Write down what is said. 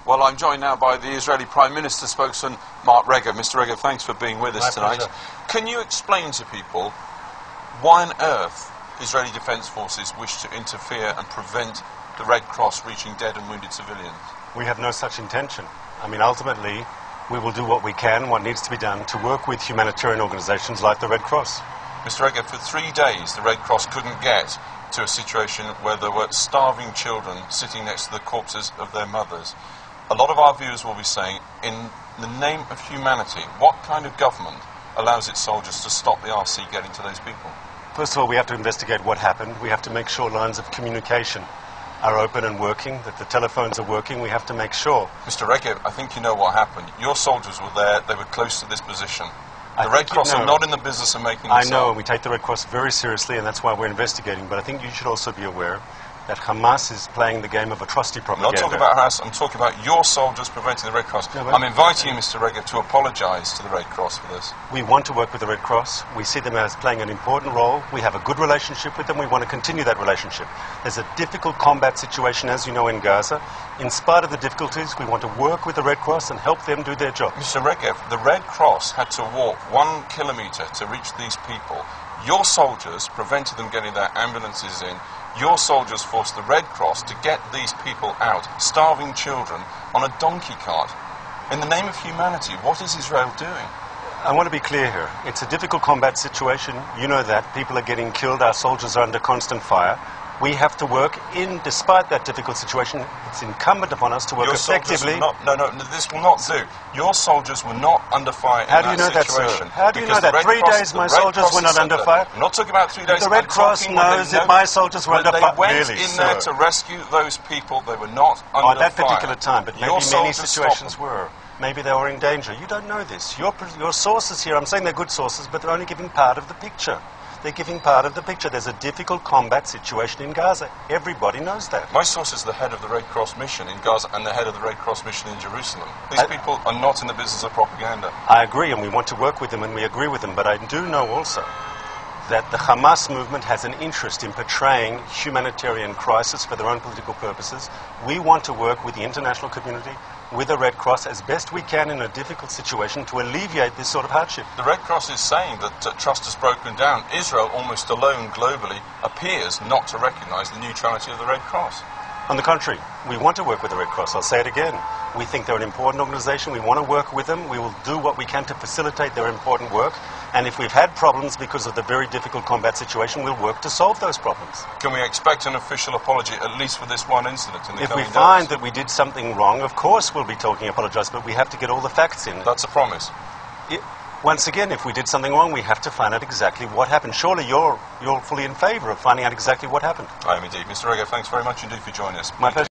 Well, I'm joined now by the Israeli Prime Minister spokesman, Mark Regev. Mr. Regev, thanks for being with us tonight. Pleasure. Can you explain to people why on earth Israeli Defence Forces wish to interfere and prevent the Red Cross reaching dead and wounded civilians? We have no such intention. I mean, ultimately, we will do what we can, what needs to be done, to work with humanitarian organisations like the Red Cross. Mr. Regev, for 3 days the Red Cross couldn't get to a situation where there were starving children sitting next to the corpses of their mothers. A lot of our viewers will be saying, in the name of humanity, what kind of government allows its soldiers to stop the RC getting to those people? First of all, we have to investigate what happened. We have to make sure lines of communication are open and working, that the telephones are working. We have to make sure. Mr. Regev, I think you know what happened. Your soldiers were there, they were close to this position. The Red Cross are not in the business of making this I know, and we take the Red Cross very seriously, and that's why we're investigating. But I think you should also be aware that Hamas is playing the game of atrocity propaganda. I'm not talking about Hamas, I'm talking about your soldiers preventing the Red Cross. No, I'm inviting you, Mr. Regev, to apologise to the Red Cross for this. We want to work with the Red Cross. We see them as playing an important role. We have a good relationship with them. We want to continue that relationship. There's a difficult combat situation, as you know, in Gaza. In spite of the difficulties, we want to work with the Red Cross and help them do their job. Mr. Regev, the Red Cross had to walk 1 kilometre to reach these people. Your soldiers prevented them getting their ambulances in. Your soldiers forced the Red Cross to get these people out, starving children, on a donkey cart. In the name of humanity, what is Israel doing? I want to be clear here. It's a difficult combat situation. You know that. People are getting killed. Our soldiers are under constant fire. We have to work despite that difficult situation. It's incumbent upon us to work effectively. No, this will not do. Your soldiers were not under fire How do you know that, sir? How do you know that? 3 days my soldiers were not under fire? I'm not talking about 3 days. The Red Cross knows that my soldiers were under fire. They went in there to rescue those people. They were not under fire. At that particular time, but maybe many situations were. Maybe they were in danger. You don't know this. Your sources here, I'm saying they're good sources, but they're only giving part of the picture. They're giving part of the picture. There's a difficult combat situation in Gaza. Everybody knows that. My source is the head of the Red Cross mission in Gaza and the head of the Red Cross mission in Jerusalem. These people are not in the business of propaganda. I agree, and we want to work with them, and we agree with them, but I do know also that the Hamas movement has an interest in portraying humanitarian crisis for their own political purposes. We want to work with the international community, with the Red Cross, as best we can in a difficult situation to alleviate this sort of hardship. The Red Cross is saying that trust has broken down. Israel, almost alone globally, appears not to recognise the neutrality of the Red Cross. On the contrary, we want to work with the Red Cross. I'll say it again. We think they're an important organisation. We want to work with them. We will do what we can to facilitate their important work. And if we've had problems because of the very difficult combat situation, we'll work to solve those problems. Can we expect an official apology, at least for this one incident in the coming days? If we find that we did something wrong, of course we'll be talking apologise, but we have to get all the facts in. That's a promise. Once again, if we did something wrong, we have to find out exactly what happened. Surely you're fully in favour of finding out exactly what happened. I am indeed. Mr. Regev, thanks very much indeed for joining us. My pleasure.